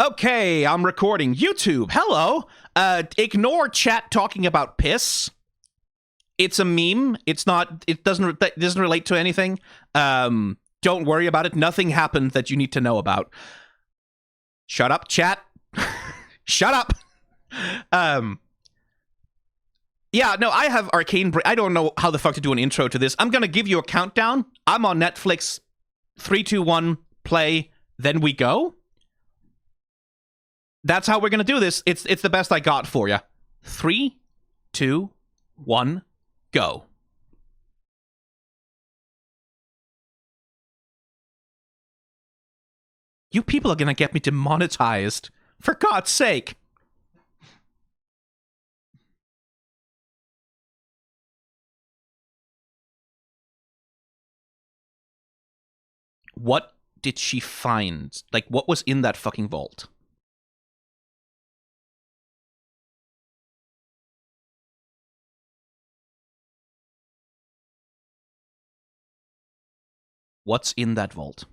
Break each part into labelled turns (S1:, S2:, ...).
S1: Okay, I'm recording. YouTube, hello. Ignore chat talking about piss. It's a meme. It's not. It doesn't relate to anything. Don't worry about it. Nothing happened that you need to know about. Shut up, chat. Shut up. Yeah, no, I have Arcane. I don't know how the fuck to do an intro to this. I'm gonna give you a countdown. I'm on Netflix. 3, 2, 1, play. Then we go. That's how we're gonna do this. It's the best I got for you. 3, 2, 1, go. You people are gonna get me demonetized. For God's sake. What did she find? Like, what was in that fucking vault? What's in that vault?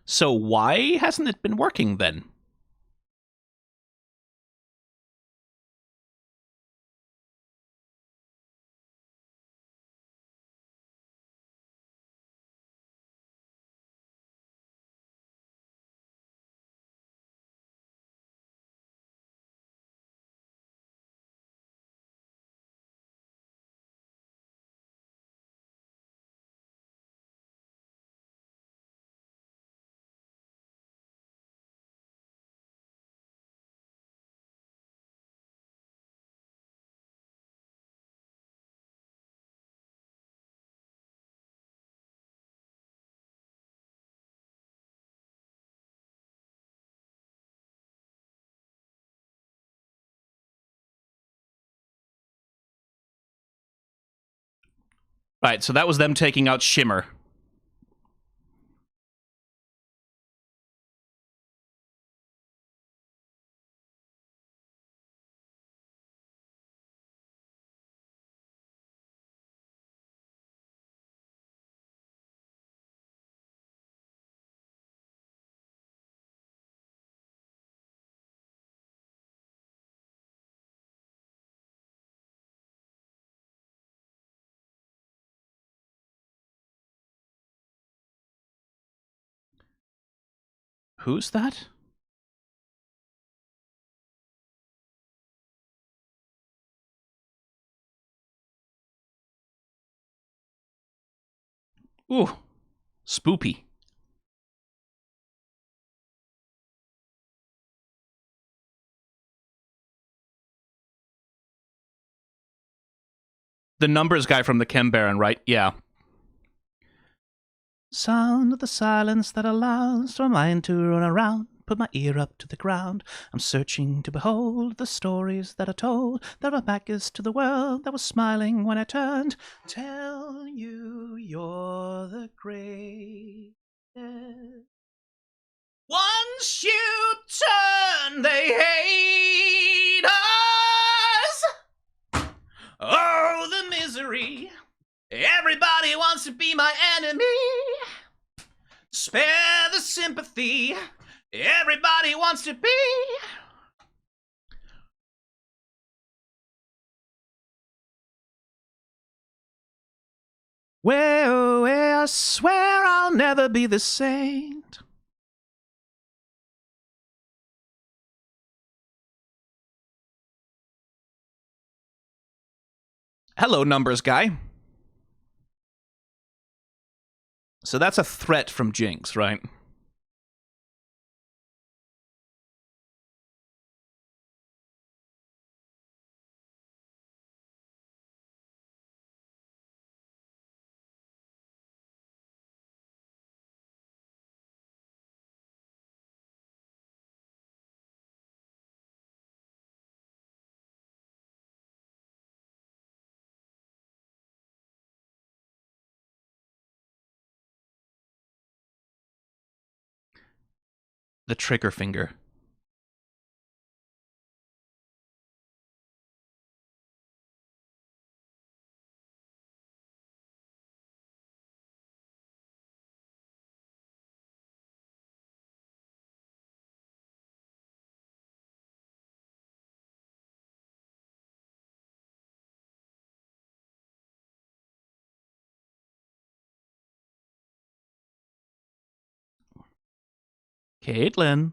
S1: So why hasn't it been working then? Right, so that was them taking out Shimmer. Who's that? Ooh, spoopy. The numbers guy from the Chem Baron, right? Yeah. Sound of the silence that allows my mind to run around. Put my ear up to the ground. I'm searching to behold the stories that are told. That my back is to the world that was smiling when I turned. Tell you you're the greatest. Once you turn, they hate us. Oh, the misery. Everybody wants to be my enemy. Spare the sympathy. Everybody wants to be. Well, I swear I'll never be the saint. Hello, numbers guy. So that's a threat from Jinx, right? The trigger finger. Caitlin.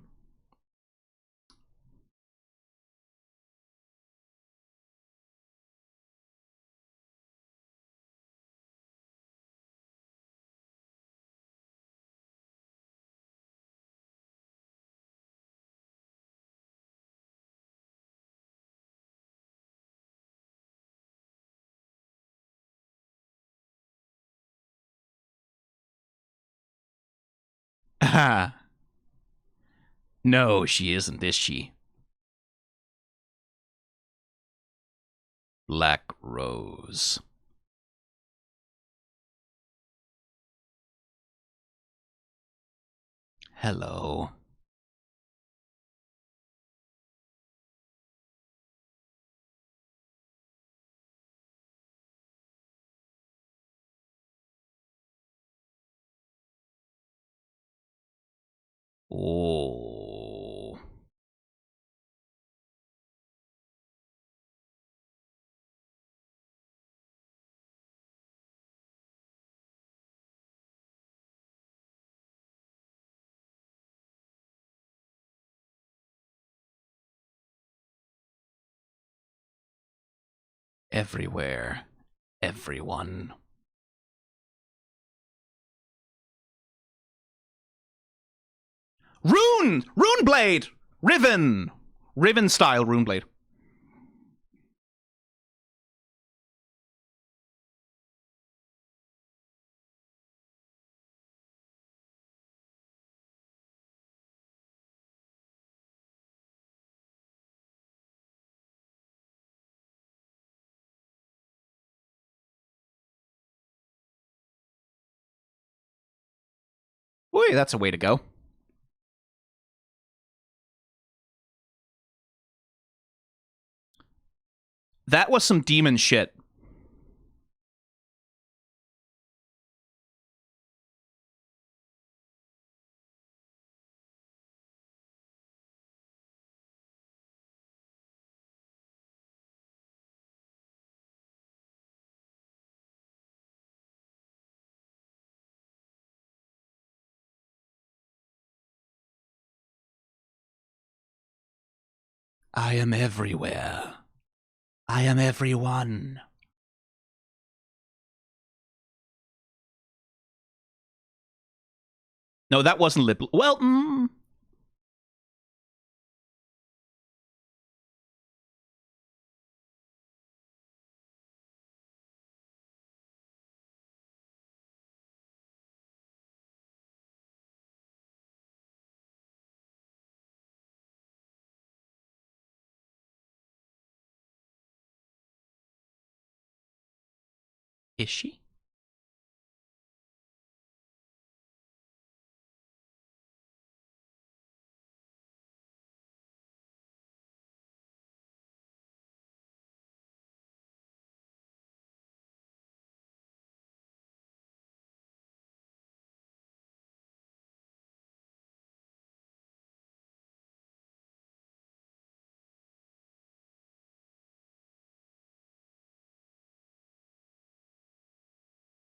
S1: Ah. No, she isn't, is she? Black Rose. Hello. Oh. Everywhere. Everyone. Rune! Rune Blade! Riven! Riven style Rune Blade. Ooh, that's a way to go. That was some demon shit. I am everywhere. I am everyone. No, that wasn't lip. Well, is she?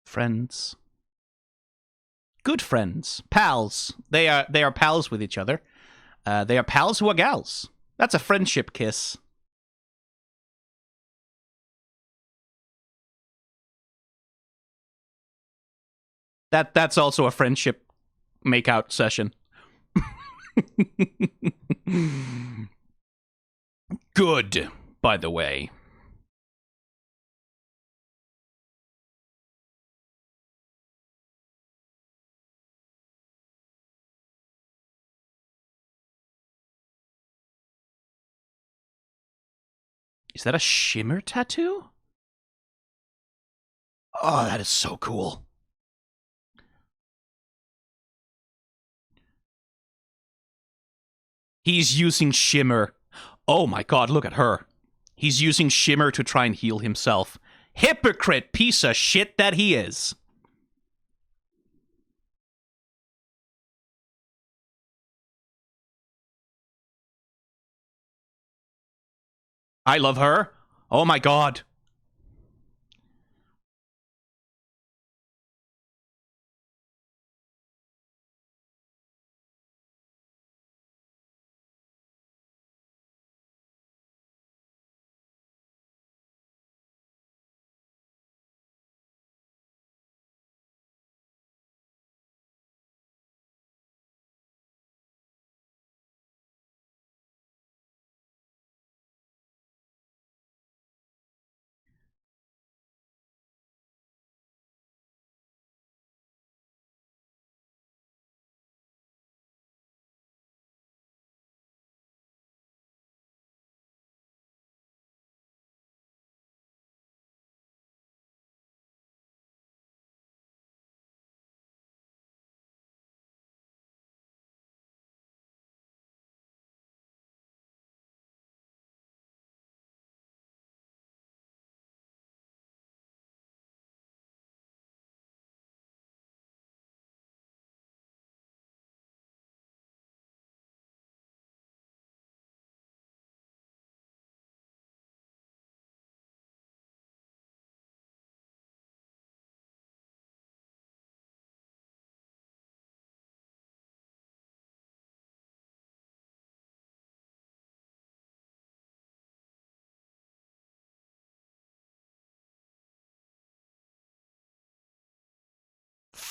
S1: Friends. Good friends. Pals. They are pals with each other. They are pals who are gals. That's a friendship kiss. That's also a friendship makeout session. Good, by the way. Is that a shimmer tattoo? Oh, that is so cool. He's using shimmer. Oh my god, look at her. He's using shimmer to try and heal himself. Hypocrite piece of shit that he is. I love her. Oh my god.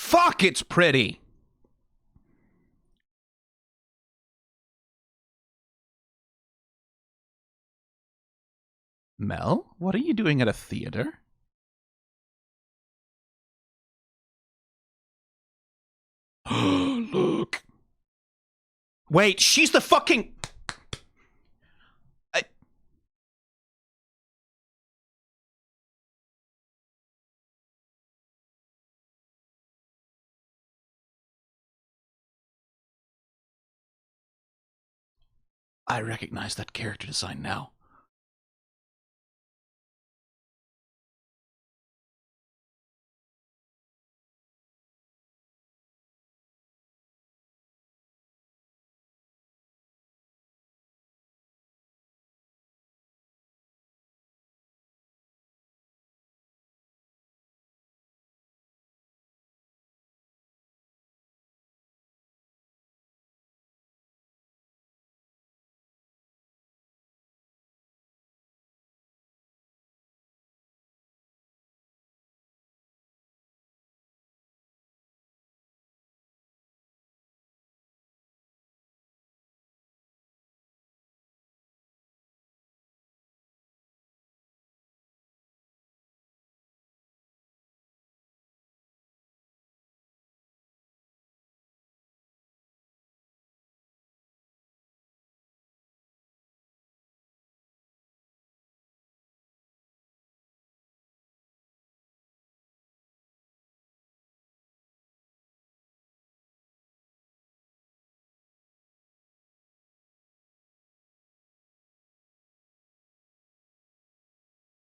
S1: Fuck, it's pretty. Mel, what are you doing at a theater? Look. Wait, she's the fucking... I recognize that character design now.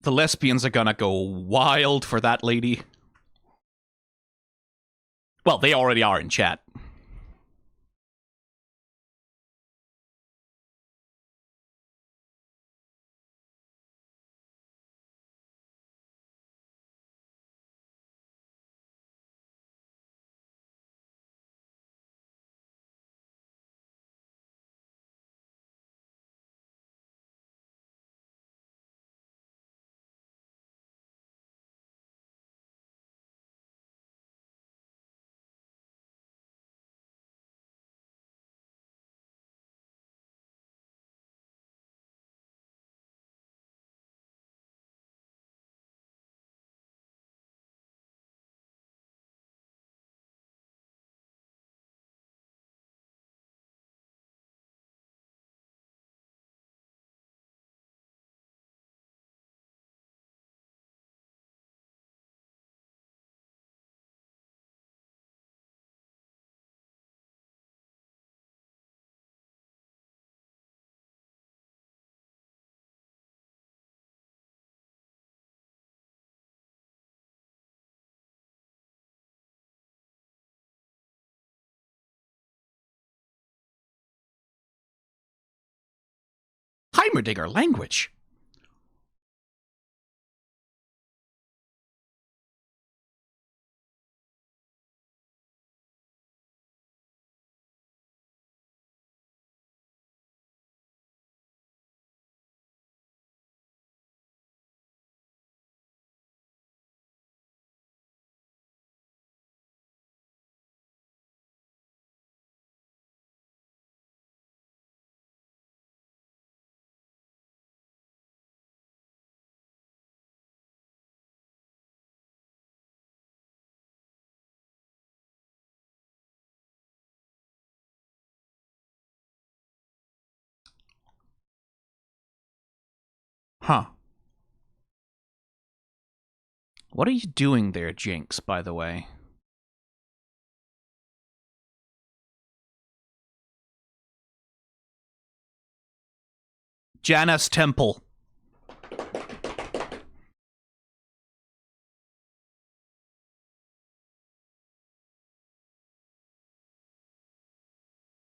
S1: The lesbians are gonna go wild for that lady. Well, they already are in chat. Heimerdinger language. Huh. What are you doing there, Jinx, by the way? Janus Temple.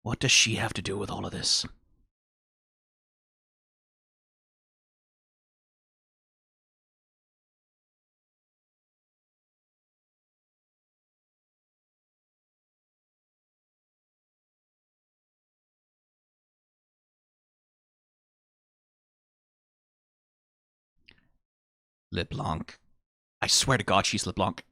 S1: What does she have to do with all of this? LeBlanc. I swear to God, she's LeBlanc.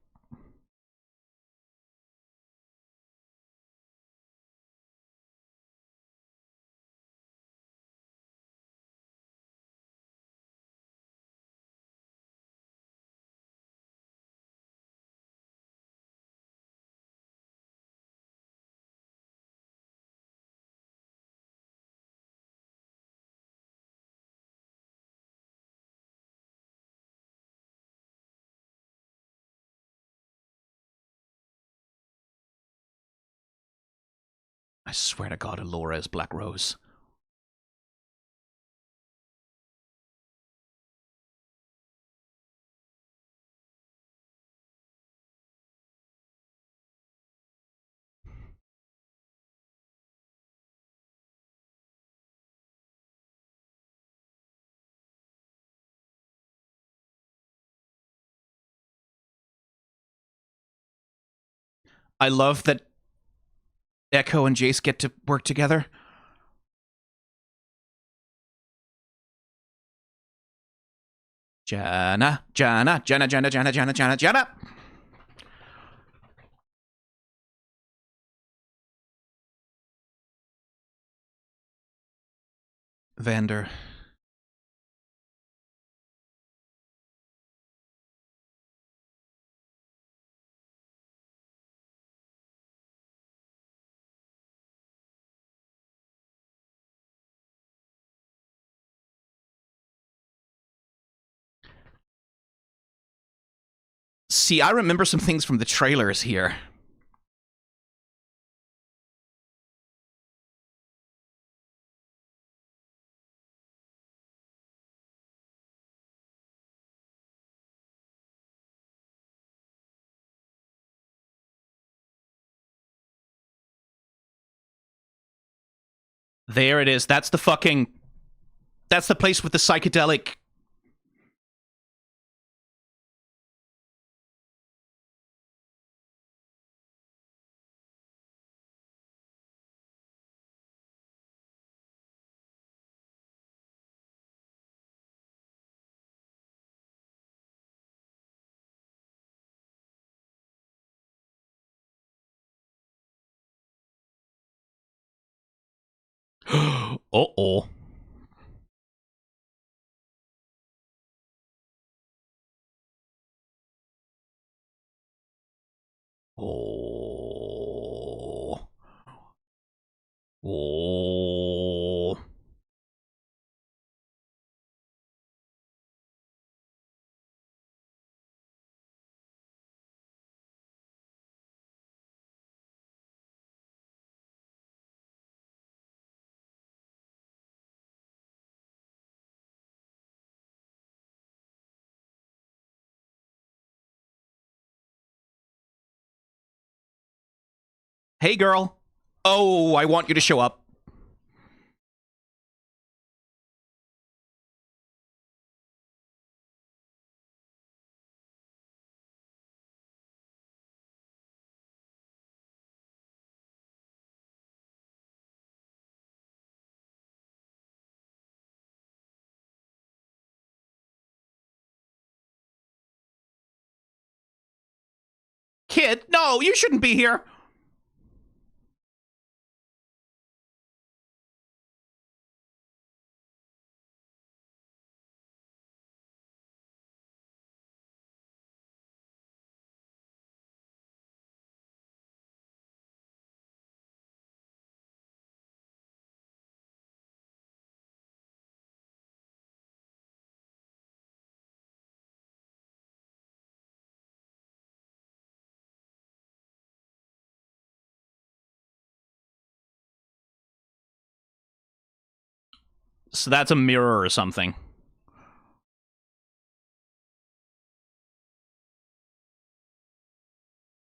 S1: I swear to God, Allura is Black Rose. I love that Echo and Jace get to work together. Janna, Janna, Janna, Janna, Janna, Janna, Janna, Janna. Vander. See, I remember some things from the trailers here. There it is. That's the fucking... That's the place with the psychedelic... Uh-oh. Oh. Oh. Hey, girl. Oh, I want you to show up. Kid, no, you shouldn't be here. So that's a mirror or something.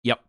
S1: Yep.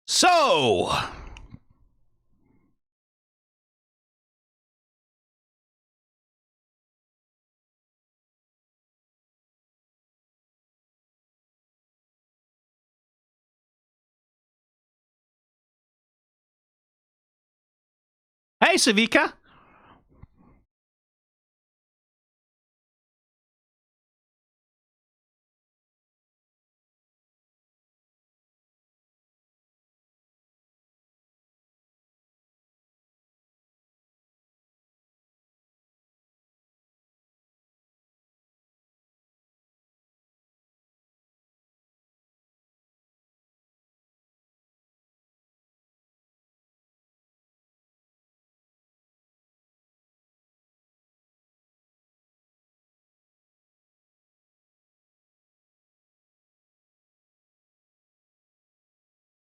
S1: So... Hey, Savika.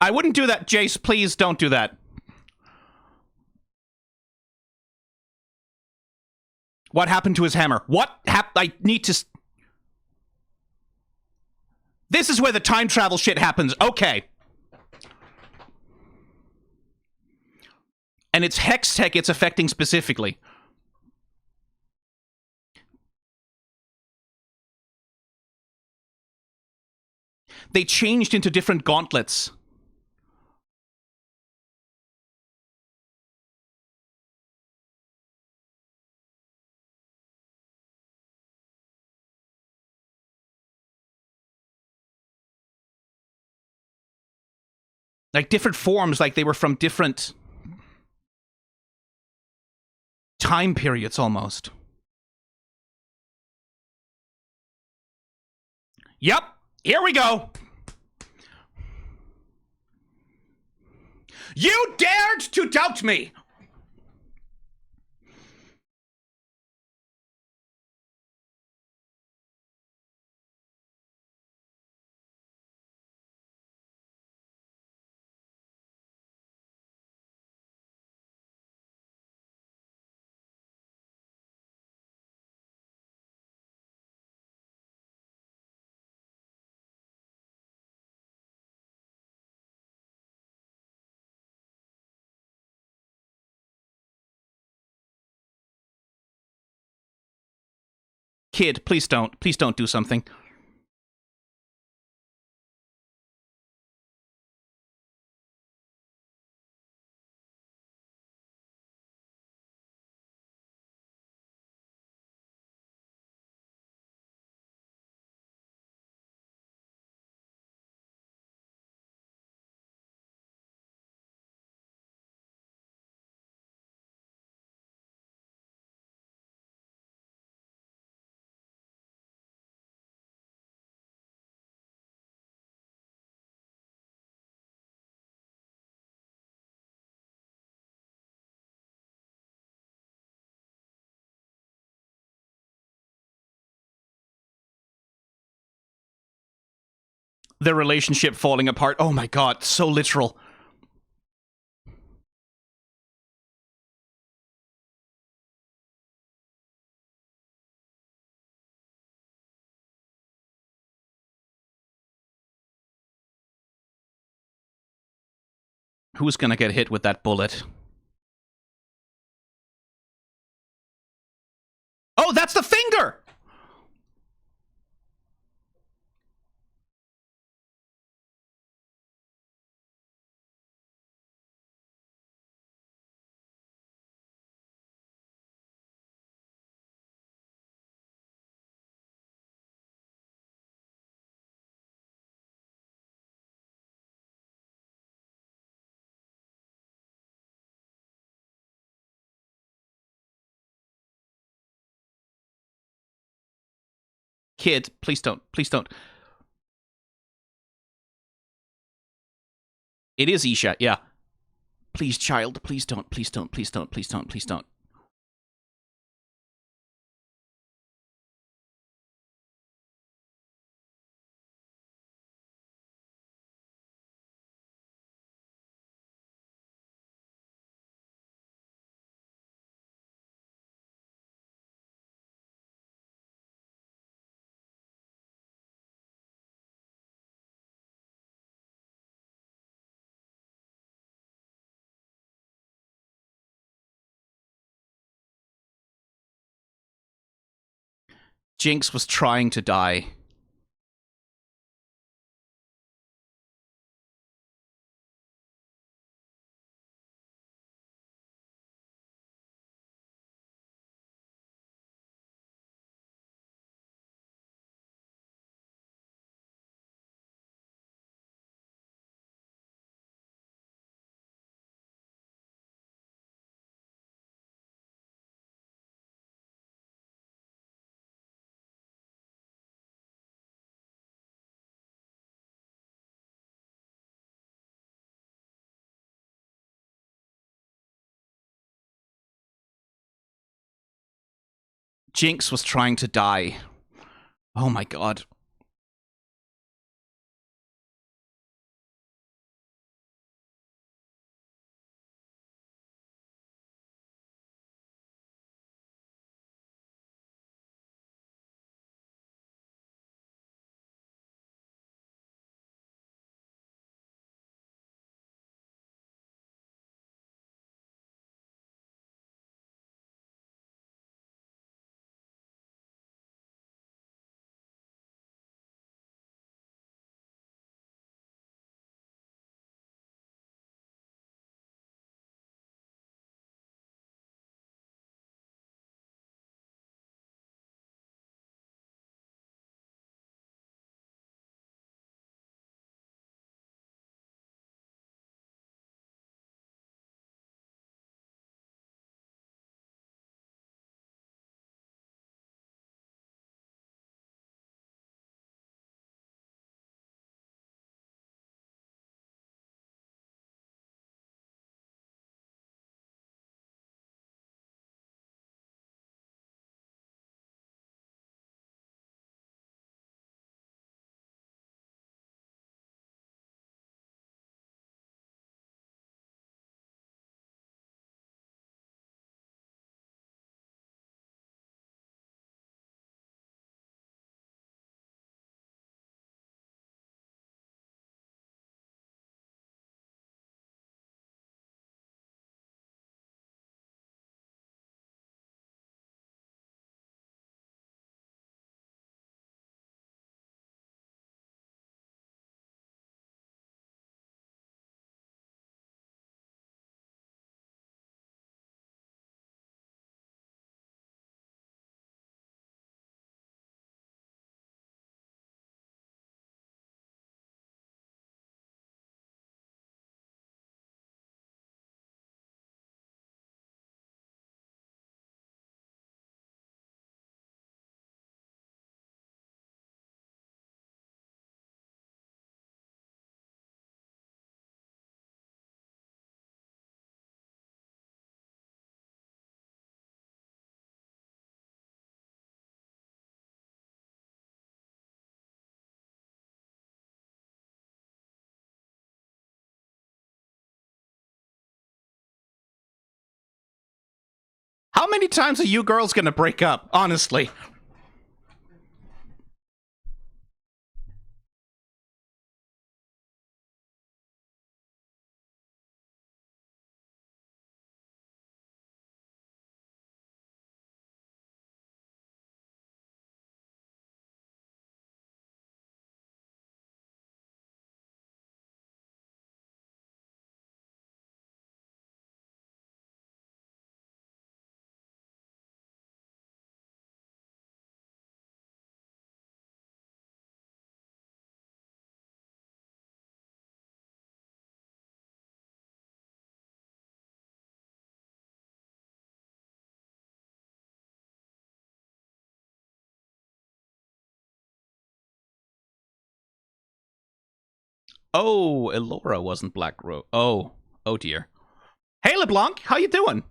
S1: I wouldn't do that, Jace. Please don't do that. What happened to his hammer? I need to... This is where the time travel shit happens. Okay. And it's Hex Tech it's affecting specifically. They changed into different gauntlets. Like different forms, like they were from different time periods almost. Yep, here we go. You dared to doubt me! Kid, please don't. Please don't do something. Their relationship falling apart. Oh my god, so literal. Who's gonna get hit with that bullet? Oh, that's the finger! Kid, please don't. Please don't. It is Isha, yeah. Please, child, please don't. Please don't. Please don't. Please don't. Please don't. Jinx was trying to die. Jinx was trying to die. Oh my god. How many times are you girls gonna break up? Honestly. Oh, Elora wasn't Black Rose. Oh dear. Hey, LeBlanc, how you doing?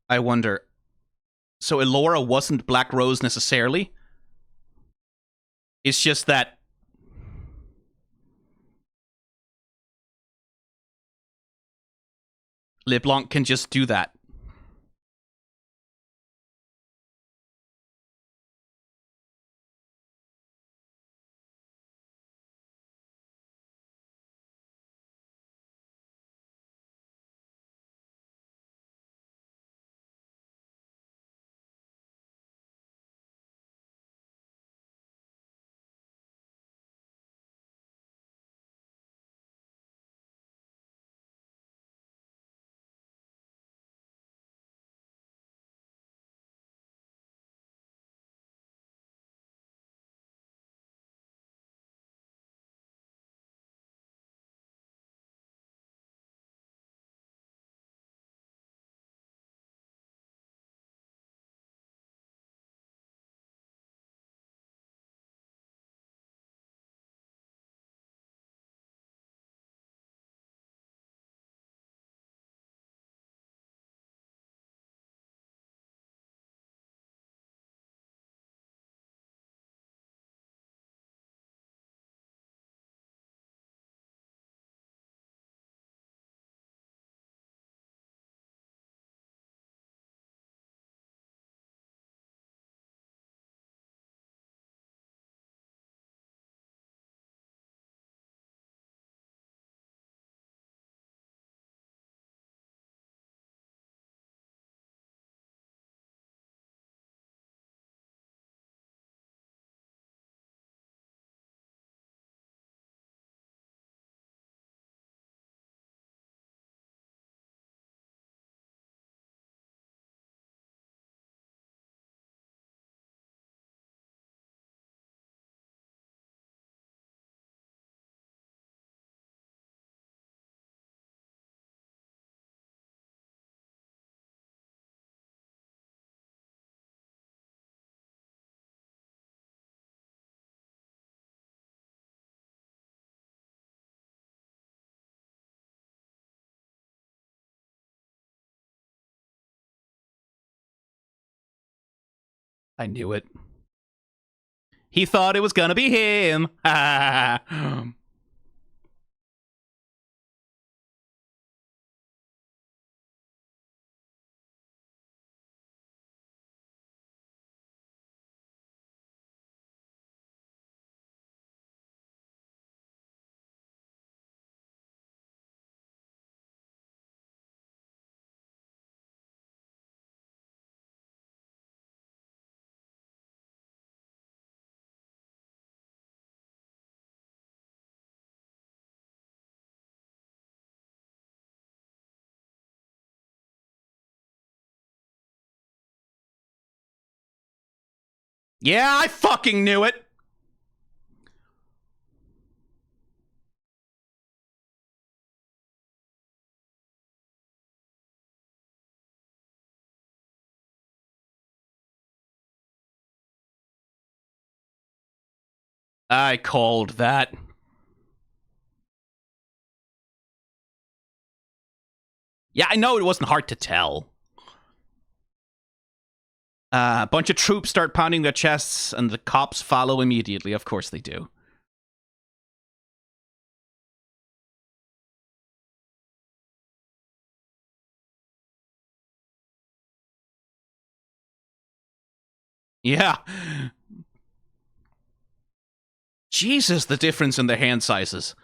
S1: I wonder. So Elora wasn't Black Rose necessarily. It's just that LeBlanc can just do that. I knew it. He thought it was gonna be him. Yeah, I fucking knew it. I called that. Yeah, I know it wasn't hard to tell. A bunch of troops start pounding their chests, and the cops follow immediately. Of course they do. Yeah. Jesus, the difference in the hand sizes.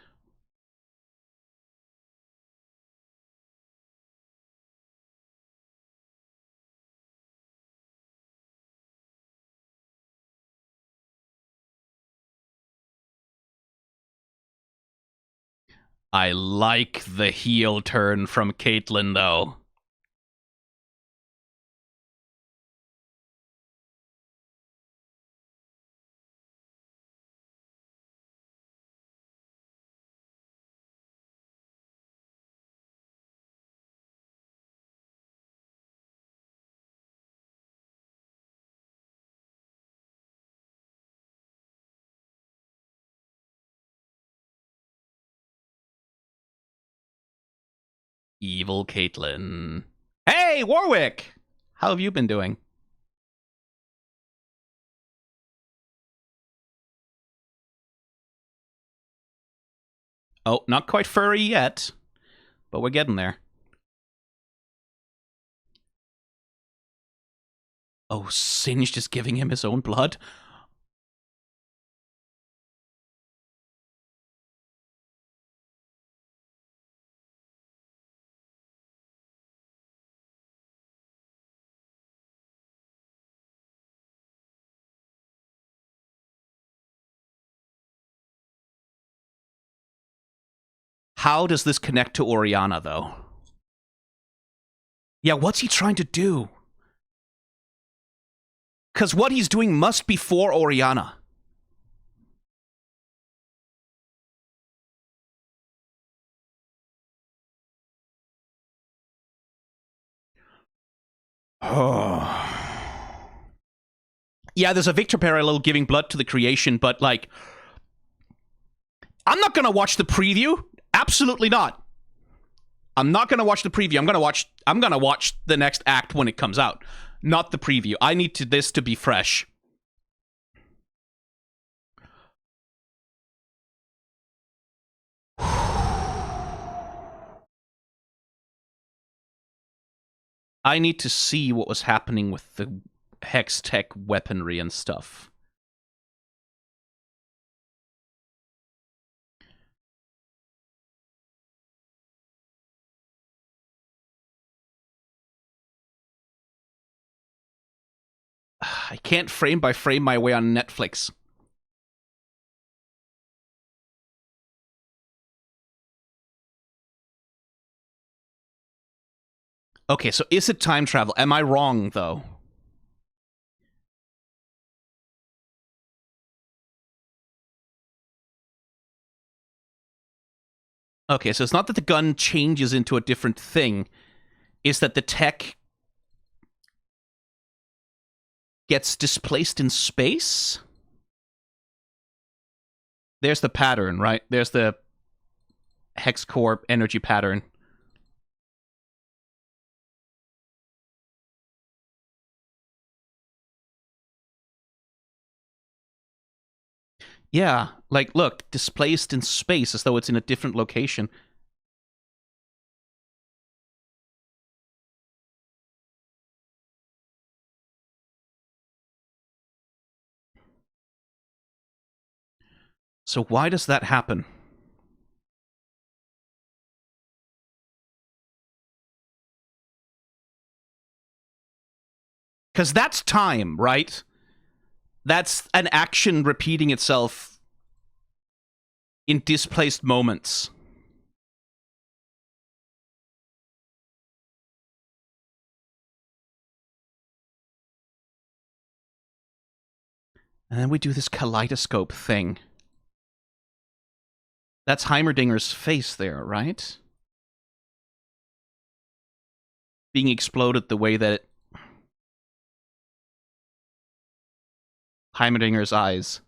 S1: I like the heel turn from Caitlyn, though. Evil Caitlyn. Hey, Warwick! How have you been doing? Oh, not quite furry yet, but we're getting there. Oh, Singed is giving him his own blood? How does this connect to Oriana, though? Yeah, what's he trying to do? Because what he's doing must be for Oriana. Oh. Yeah, there's a Victor parallel giving blood to the creation, but, like, I'm not gonna watch the preview. Absolutely not. I'm not gonna watch the preview. I'm gonna watch the next act when it comes out, not the preview. I need this to be fresh. I need to see what was happening with the Hex Tech weaponry and stuff. I can't frame by frame my way on Netflix. Okay, so is it time travel? Am I wrong, though? Okay, so it's not that the gun changes into a different thing. It's that the tech gets displaced in space? There's the pattern, right? There's the hex core energy pattern. Yeah, like, look, displaced in space as though it's in a different location. So why does that happen? Because that's time, right? That's an action repeating itself in displaced moments. And then we do this kaleidoscope thing. That's Heimerdinger's face there, right? Being exploded the way that Heimerdinger's eyes.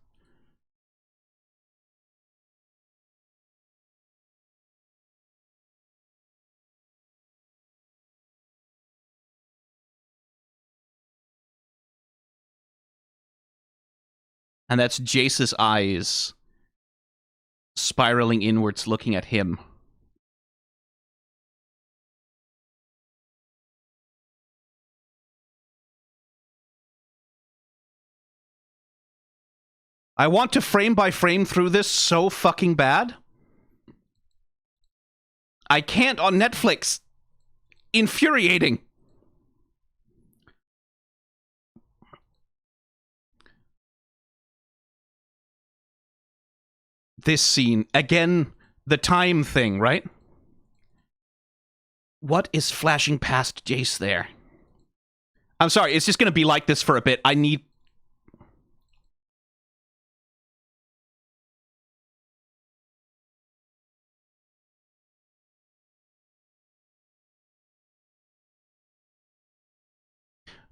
S1: And that's Jace's eyes spiraling inwards, looking at him. I want to frame by frame through this so fucking bad. I can't on Netflix. Infuriating. This scene, again, the time thing, right? What is flashing past Jace there? I'm sorry, it's just gonna be like this for a bit. I need...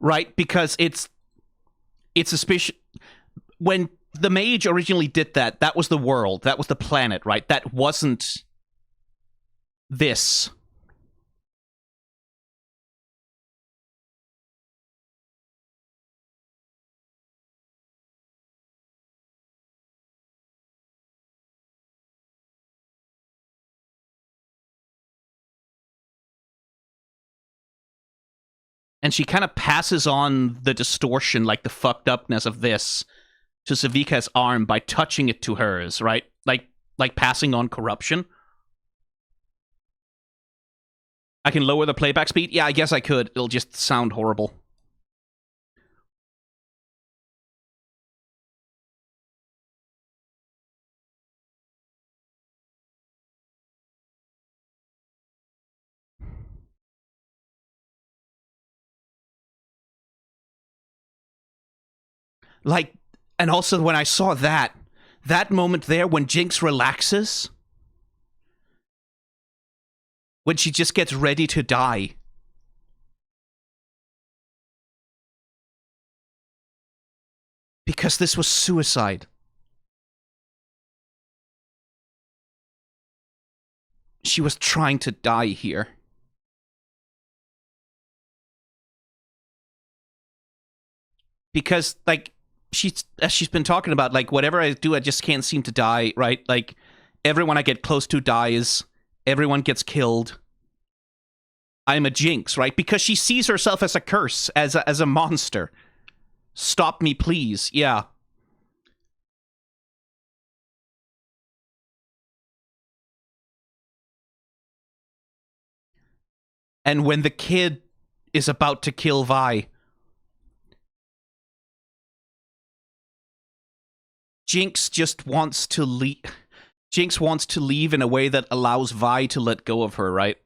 S1: Right, because it's suspicious. When the mage originally did that, that was the world, that was the planet, right? That wasn't this. And she kind of passes on the distortion, like the fucked upness of this, to Savika's arm by touching it to hers, right? Like passing on corruption. I can lower the playback speed? Yeah, I guess I could. It'll just sound horrible. Like, and also when I saw that moment there when Jinx relaxes, when she just gets ready to die. Because this was suicide. She was trying to die here. Because, like, as she's been talking about, like, whatever I do, I just can't seem to die, right? Like, everyone I get close to dies. Everyone gets killed. I'm a Jinx, right? Because she sees herself as a curse, as a monster. Stop me, please. Yeah. And when the kid is about to kill Vi, Jinx just wants to leave. Jinx wants to leave in a way that allows Vi to let go of her, right?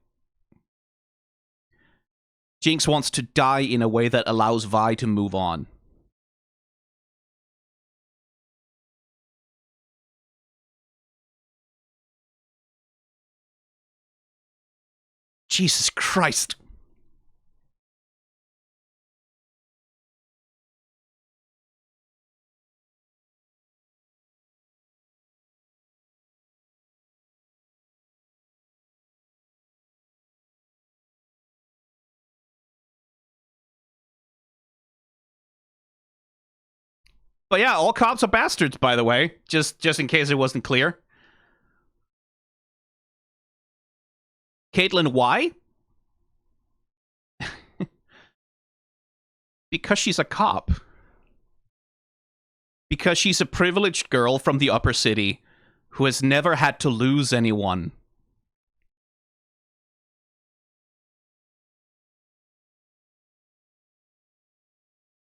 S1: Jinx wants to die in a way that allows Vi to move on. Jesus Christ. But yeah, all cops are bastards, by the way. Just in case it wasn't clear. Caitlyn, why? Because she's a cop. Because she's a privileged girl from the upper city who has never had to lose anyone.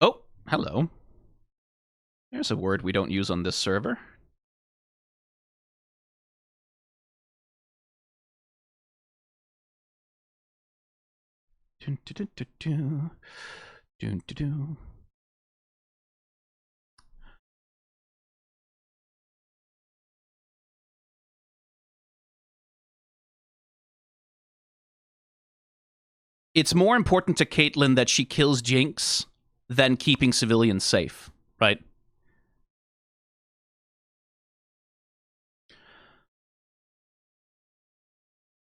S1: Oh, hello. There's a word we don't use on this server. Dun, dun, dun, dun, dun, dun, dun. It's more important to Caitlyn that she kills Jinx than keeping civilians safe, right?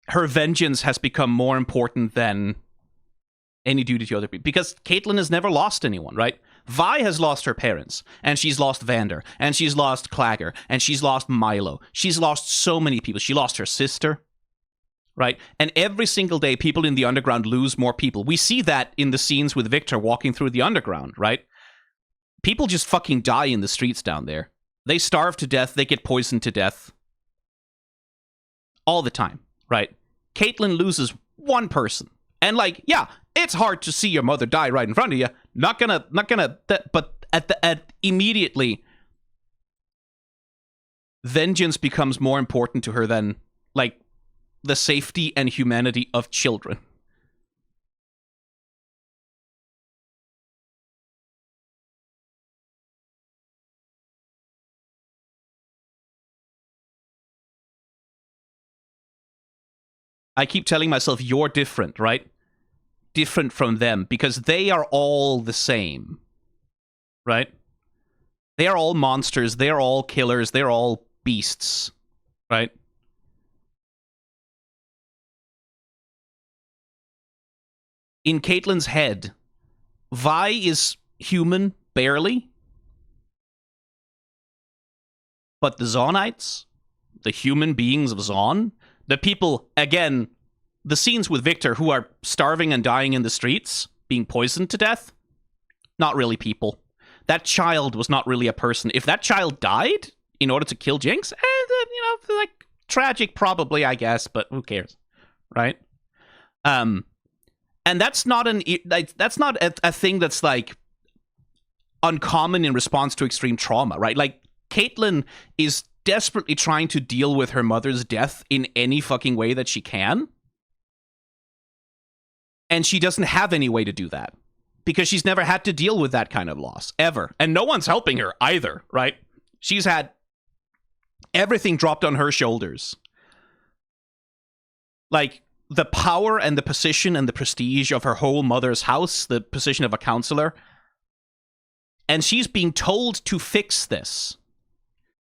S1: Her vengeance has become more important than any duty to other people. Because Caitlyn has never lost anyone, right? Vi has lost her parents, and she's lost Vander, and she's lost Clagger, and she's lost Milo. She's lost so many people. She lost her sister, right? And every single day, people in the underground lose more people. We see that in the scenes with Victor walking through the underground, right? People just fucking die in the streets down there. They starve to death. They get poisoned to death. All the time, right? Caitlyn loses one person. And like, yeah, it's hard to see your mother die right in front of you. Not gonna, but immediately, vengeance becomes more important to her than, like, the safety and humanity of children. I keep telling myself, you're different, right? Different from them, because they are all the same, right? They are all monsters, they're all killers, they're all beasts, right? In Caitlyn's head, Vi is human, barely. But the Zonites, the human beings of Zon, the people, again, the scenes with Victor who are starving and dying in the streets, being poisoned to death, not really people. That child was not really a person. If that child died in order to kill Jinx, like, tragic probably, I guess, but who cares, right? And that's not a thing that's, like, uncommon in response to extreme trauma, right? Like, Caitlyn is desperately trying to deal with her mother's death in any fucking way that she can. And she doesn't have any way to do that. Because she's never had to deal with that kind of loss, ever. And no one's helping her either, right? She's had everything dropped on her shoulders. Like, the power and the position and the prestige of her whole mother's house, the position of a counselor. And she's being told to fix this.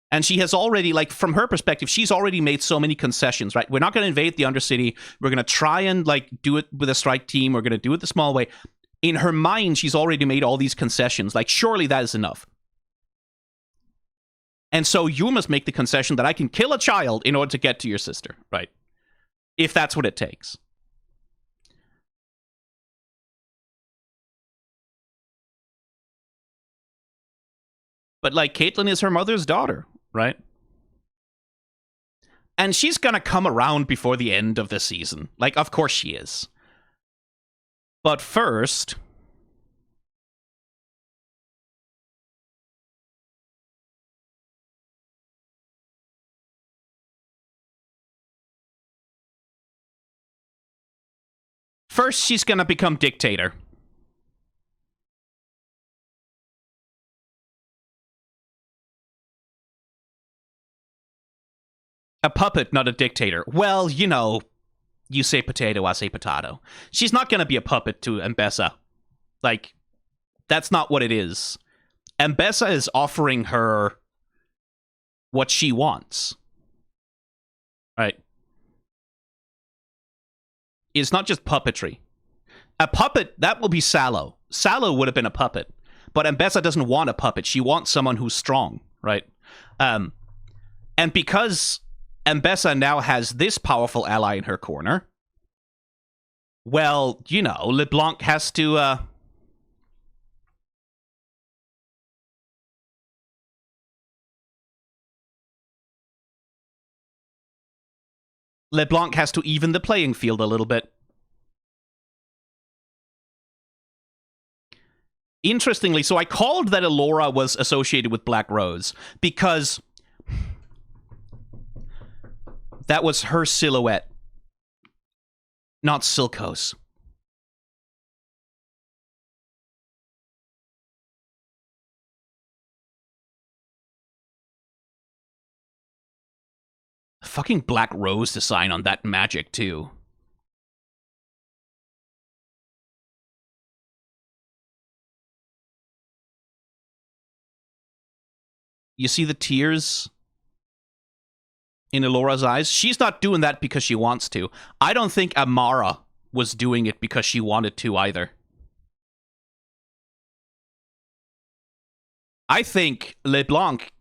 S1: And she has already, like, from her perspective, she's already made so many concessions, right? We're not going to invade the Undercity. We're going to try and, like, do it with a strike team. We're going to do it the small way. In her mind, she's already made all these concessions. Like, surely that is enough. And so you must make the concession that I can kill a child in order to get to your sister, right? If that's what it takes. But, like, Caitlyn is her mother's daughter, right? And she's gonna come around before the end of the season. Like, of course she is. But first... First, she's gonna become dictator. A puppet, not a dictator. Well, you know, you say potato, I say potato. She's not going to be a puppet to Mbessa. Like, that's not what it is. Mbessa is offering her what she wants. Right? It's not just puppetry. A puppet, that will be Sallow. Sallow would have been a puppet. But Mbessa doesn't want a puppet. She wants someone who's strong, right? And because Mbessa now has this powerful ally in her corner, well, you know, LeBlanc has to... LeBlanc has to even the playing field a little bit. Interestingly, so I called that Elora was associated with Black Rose because that was her silhouette, not Silco's. Fucking Black Rose design on that magic, too. You see the tears in Elora's eyes? She's not doing that because she wants to. I don't think Amara was doing it because she wanted to either. I think LeBlanc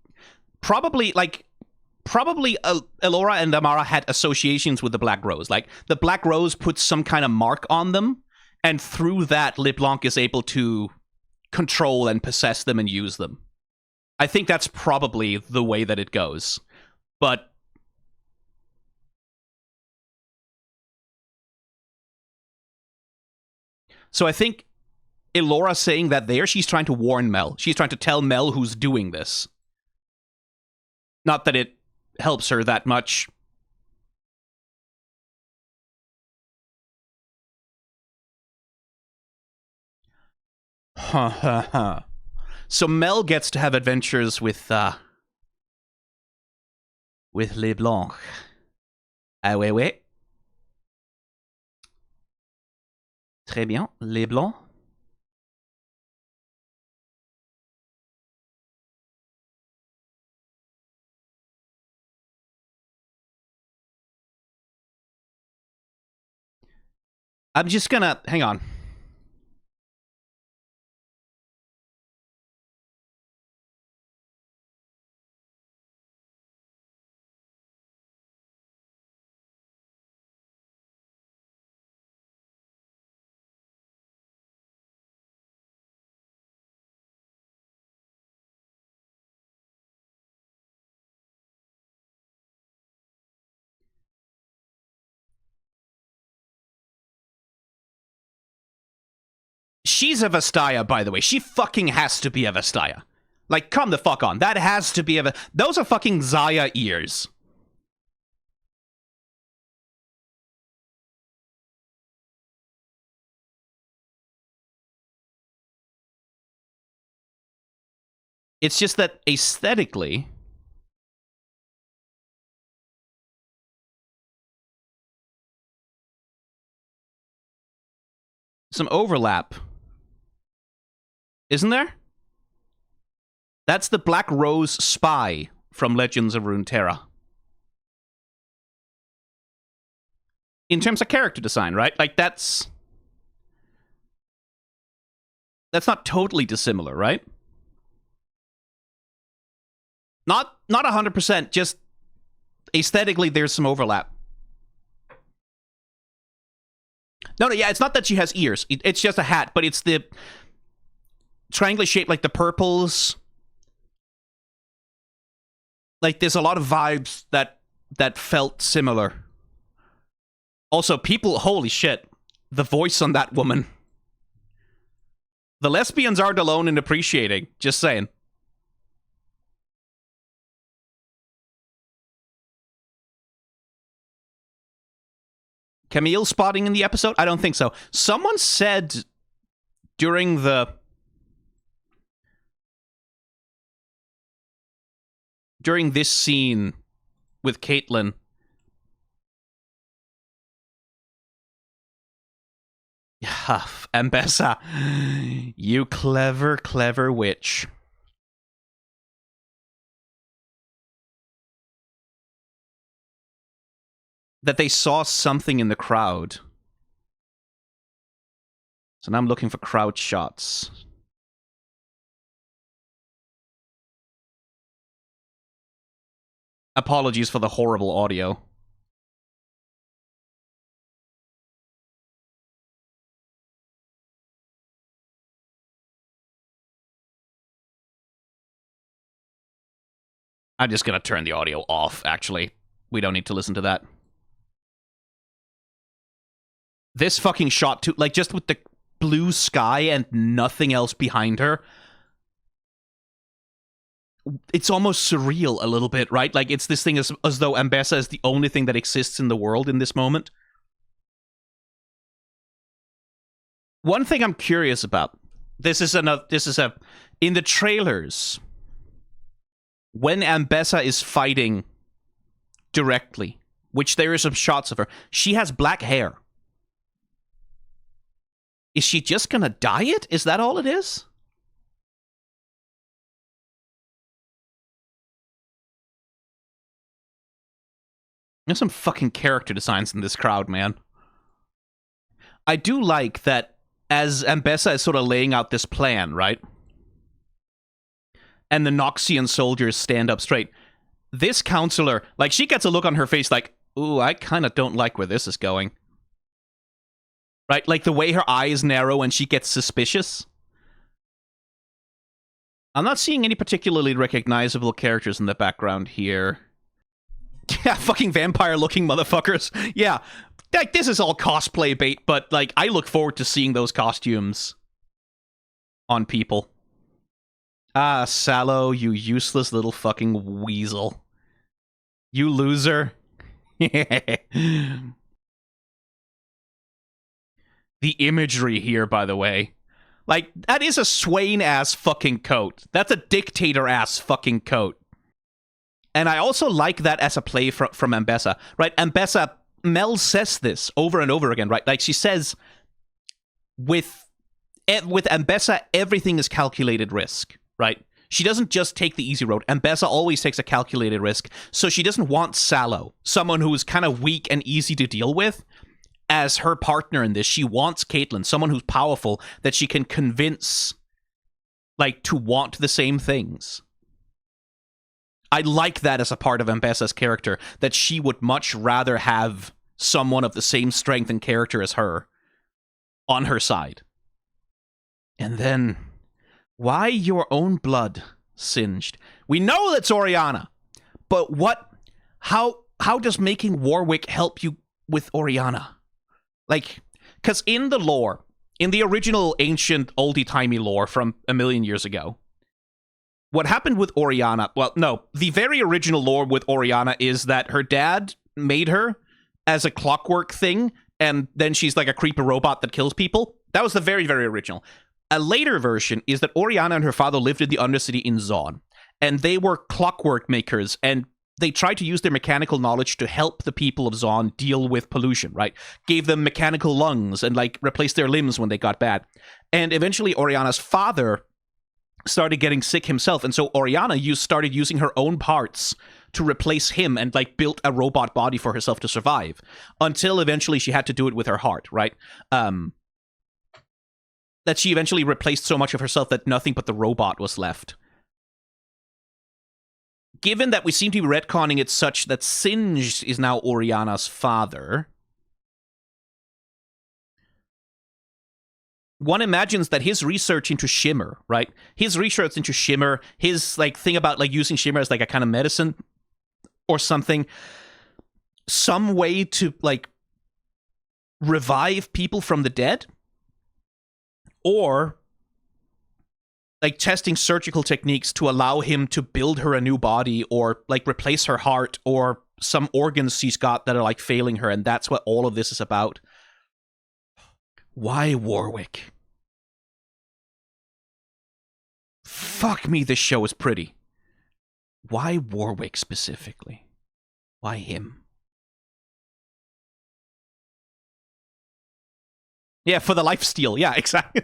S1: probably Elora and Amara had associations with the Black Rose. Like, the Black Rose puts some kind of mark on them, and through that, LeBlanc is able to control and possess them and use them. I think that's probably the way that it goes. But so I think Elora saying that there, she's trying to warn Mel. She's trying to tell Mel who's doing this. Not that it helps her that much. So Mel gets to have adventures with LeBlanc. Ah ouais, ouais. Très bien, LeBlanc. I'm just gonna... Hang on. She's a Vastaya, by the way. She fucking has to be a Vastaya. Like, come the fuck on. That has to be a... Those are fucking Zaya ears. It's just that aesthetically... some overlap. Isn't there? That's the Black Rose spy from Legends of Runeterra. In terms of character design, right? Like, that's not totally dissimilar, right? Not 100%, just aesthetically there's some overlap. No, yeah, it's not that she has ears. It's just a hat, but it's the triangular shape, like the purples. Like, there's a lot of vibes that felt similar. Also, people, holy shit, the voice on that woman. The lesbians aren't alone in appreciating, just saying. Camille spotting in the episode? I don't think so. Someone said during this scene with Caitlyn, Ambessa, you clever, clever witch. That they saw something in the crowd. So now I'm looking for crowd shots. Apologies for the horrible audio. I'm just gonna turn the audio off, actually. We don't need to listen to that. This fucking shot, too, like, just with the blue sky and nothing else behind her. It's almost surreal a little bit, right? Like, it's this thing as though Ambessa is the only thing that exists in the world in this moment. One thing I'm curious about, in the trailers, when Ambessa is fighting directly, which there are some shots of her, she has black hair. Is she just gonna dye it? Is that all it is? There's some fucking character designs in this crowd, man. I do like that as Ambessa is sort of laying out this plan, right? and the Noxian soldiers stand up straight. This counselor, like, she gets a look on her face like, ooh, I kind of don't like where this is going. Right? Like, the way her eyes narrow and she gets suspicious. I'm not seeing any particularly recognizable characters in the background here. Yeah, fucking vampire-looking motherfuckers. Yeah, like, this is all cosplay bait, but, like, I look forward to seeing those costumes on people. Ah, Sallow, you useless little fucking weasel. You loser. The imagery here, by the way. Like, that is a Swain-ass fucking coat. That's a dictator-ass fucking coat. And I also like that as a play from Ambessa, right? Ambessa, Mel says this over and over again, right? Like, she says, with Ambessa, everything is calculated risk, right? She doesn't just take the easy road. Ambessa always takes a calculated risk, so she doesn't want Sallow, someone who is kind of weak and easy to deal with, as her partner in this. She wants Caitlyn, someone who's powerful, that she can convince, like, to want the same things. I like that as a part of Ambessa's character, that she would much rather have someone of the same strength and character as her on her side. And then, why your own blood singed? We know that's Oriana, but how does making Warwick help you with Oriana? Like, because in the lore, in the original ancient oldie-timey lore from a million years ago, what happened with Oriana, well, no, the very original lore with Oriana is that her dad made her as a clockwork thing, and then she's like a creeper robot that kills people. That was the very, very original. A later version is that Oriana and her father lived in the Undercity in Zaun, and they were clockwork makers, and they tried to use their mechanical knowledge to help the people of Zaun deal with pollution, right? Gave them mechanical lungs and, like, replaced their limbs when they got bad. And eventually Oriana's father started getting sick himself, and so Oriana started using her own parts to replace him and, like, built a robot body for herself to survive, until eventually she had to do it with her heart, right? That she eventually replaced so much of herself that nothing but the robot was left. Given that we seem to be retconning it such that Singed is now Oriana's father, one imagines that his research into Shimmer, right? His research into Shimmer, his, like, thing about, like, using Shimmer as, like, a kind of medicine or something, some way to, like, revive people from the dead, or, like, testing surgical techniques to allow him to build her a new body, or, like, replace her heart or some organs she's got that are, like, failing her, and that's what all of this is about. Why Warwick? Fuck me, this show is pretty. Why Warwick specifically? Why him? Yeah, for the lifesteal. Yeah, exactly.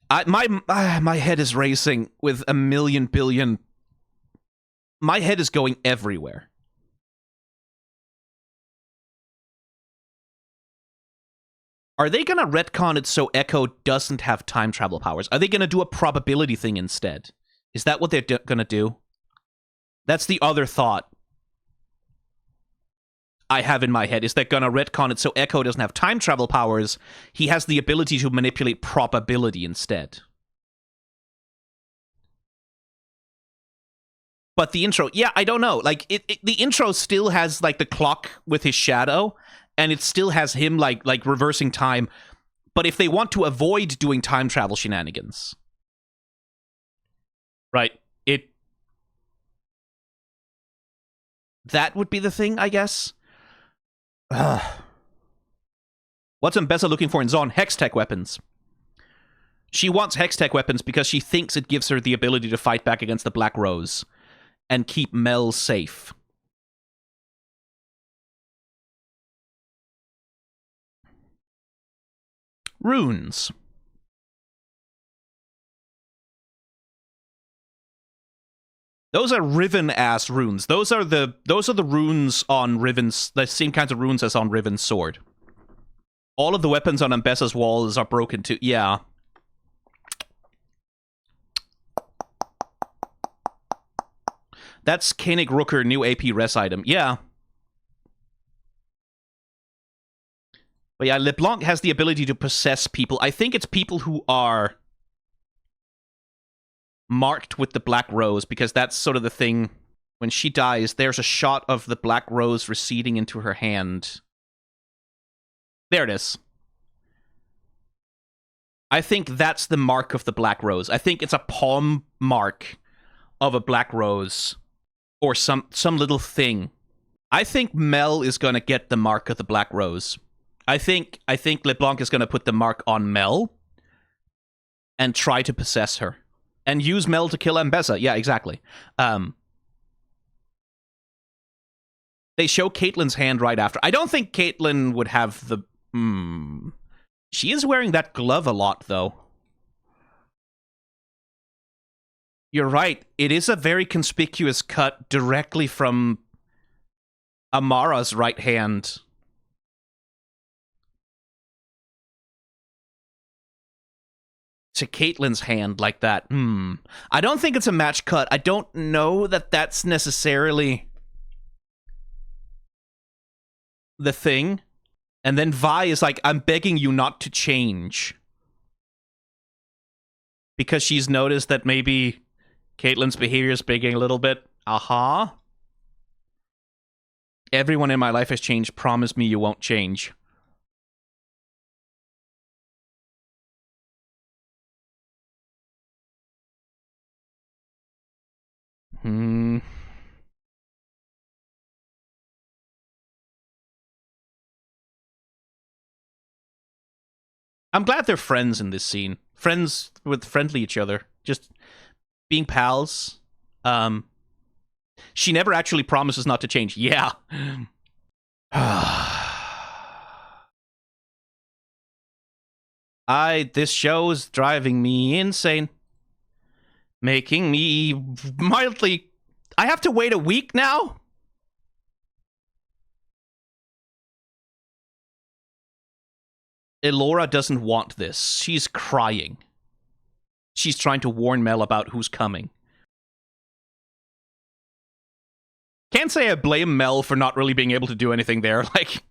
S1: My head is racing with a million billion. My head is going everywhere. Are they gonna retcon it so Echo doesn't have time travel powers? Are they gonna do a probability thing instead? Is that what they're gonna do? That's the other thought I have in my head. Is they're gonna retcon it so Echo doesn't have time travel powers. He has the ability to manipulate probability instead. But the intro, yeah, I don't know. Like, the intro still has, like, the clock with his shadow, and it still has him, like reversing time. But if they want to avoid doing time travel shenanigans, right, that would be the thing, I guess. What's Ambessa looking for in Zaun? Hextech weapons. She wants Hextech weapons because she thinks it gives her the ability to fight back against the Black Rose and keep Mel safe. Runes. Those are Riven-ass runes. Those are the runes on Riven's, the same kinds of runes as on Riven's sword. All of the weapons on Ambessa's walls are broken too. Yeah. That's Koenig Rooker, new AP res item. Yeah. But yeah, LeBlanc has the ability to possess people. I think it's people who are marked with the black rose, because that's sort of the thing. When she dies, there's a shot of the black rose receding into her hand. There it is. I think that's the mark of the black rose. I think it's a palm mark of a black rose. Or some little thing. I think Mel is going to get the mark of the black rose. I think LeBlanc is going to put the mark on Mel and try to possess her. And use Mel to kill Ambessa. Yeah, exactly. They show Caitlyn's hand right after. I don't think Caitlyn would have the... She is wearing that glove a lot, though. You're right. It is a very conspicuous cut directly from Amara's right hand. To Caitlyn's hand like that. I don't think it's a match cut. I don't know that that's necessarily the thing. And then Vi is like, I'm begging you not to change. Because she's noticed that maybe Caitlyn's behavior is beginning a little bit. Aha. Everyone in my life has changed. Promise me you won't change. I'm glad they're friends in this scene. Friends with friendly each other. Just being pals. She never actually promises not to change. Yeah. This show's driving me insane. Making me mildly... I have to wait a week now? Elora doesn't want this. She's crying. She's trying to warn Mel about who's coming. Can't say I blame Mel for not really being able to do anything there. Like,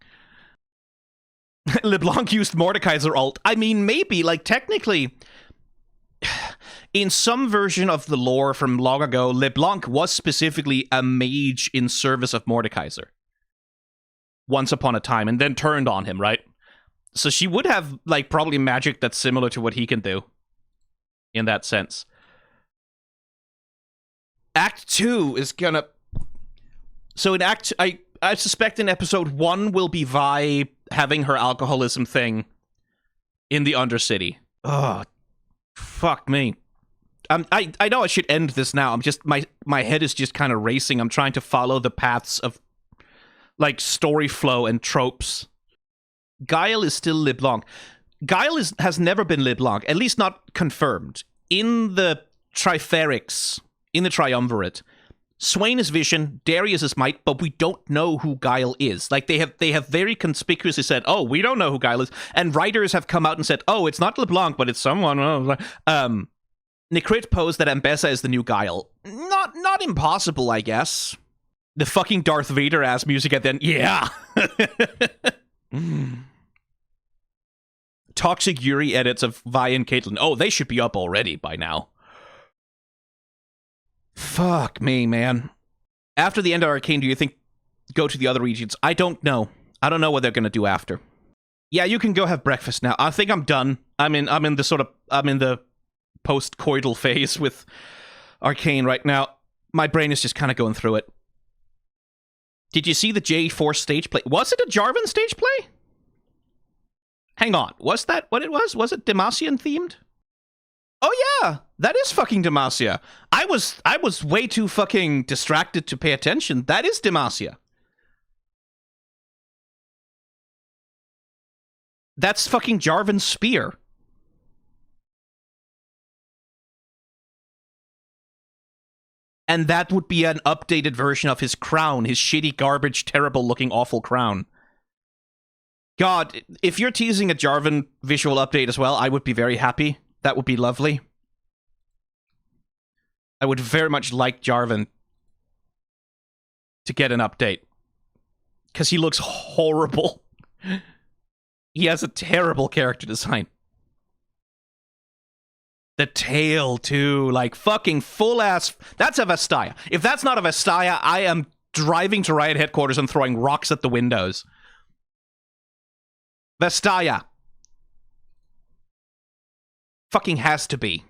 S1: LeBlanc used Mordekaiser ult. I mean, maybe, like, technically, in some version of the lore from long ago, LeBlanc was specifically a mage in service of Mordekaiser. Once upon a time, and then turned on him, right? So she would have, like, probably magic that's similar to what he can do. In that sense. Act 2 is gonna... So in Act... I suspect in Episode 1 will be Vi having her alcoholism thing in the Undercity. Oh, fuck me. I know I should end this now. I'm just... My head is just kind of racing. I'm trying to follow the paths of, like, story flow and tropes. Guile is still LeBlanc. Guile has never been LeBlanc, at least not confirmed. In the Triferix, in the Triumvirate, Swain is Vision, Darius is Might, but we don't know who Guile is. Like, they have very conspicuously said, oh, we don't know who Guile is, and writers have come out and said, oh, it's not LeBlanc, but it's someone. Nikrit posed that Ambessa is the new Guile. Not impossible, I guess. The fucking Darth Vader-ass music at the end. Yeah! Toxic Yuri edits of Vi and Caitlyn. Oh, they should be up already by now. Fuck me, man. After the end of Arcane, do you think go to the other regions? I don't know. I don't know what they're gonna do after. Yeah, you can go have breakfast now. I think I'm done. I'm in the post-coital phase with Arcane right now. My brain is just kind of going through it. Did you see the J4 stage play? Was it a Jarvan stage play? Hang on, was that what it was? Was it Demacian themed? Oh yeah, that is fucking Demacia. I was way too fucking distracted to pay attention. That is Demacia. That's fucking Jarvan's spear. And that would be an updated version of his crown, his shitty, garbage, terrible looking, awful crown. God, if you're teasing a Jarvan visual update as well, I would be very happy. That would be lovely. I would very much like Jarvan to get an update. Because he looks horrible. He has a terrible character design. The tail, too. Like, fucking full-ass... That's a Vastaya. If that's not a Vastaya, I am driving to Riot headquarters and throwing rocks at the windows. Vastaya. Fucking has to be.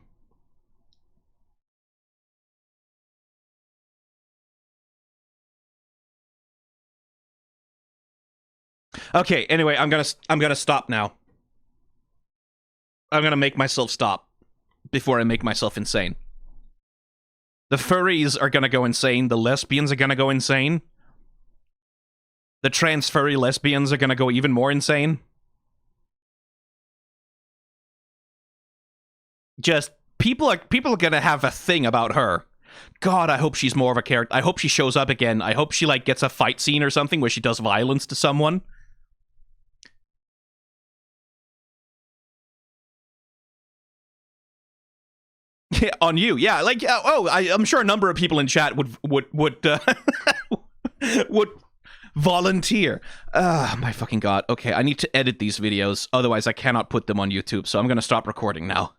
S1: Okay, anyway, I'm gonna stop now. I'm gonna make myself stop before I make myself insane. The furries are gonna go insane. The lesbians are gonna go insane. The trans furry lesbians are gonna go even more insane. Just people are gonna have a thing about her. God, I hope she's more of a character. I hope she shows up again. I hope she like gets a fight scene or something where she does violence to someone. Yeah, on you, yeah. Like, I'm sure a number of people in chat would would volunteer. My fucking God. Okay, I need to edit these videos, otherwise I cannot put them on YouTube. So I'm gonna stop recording now.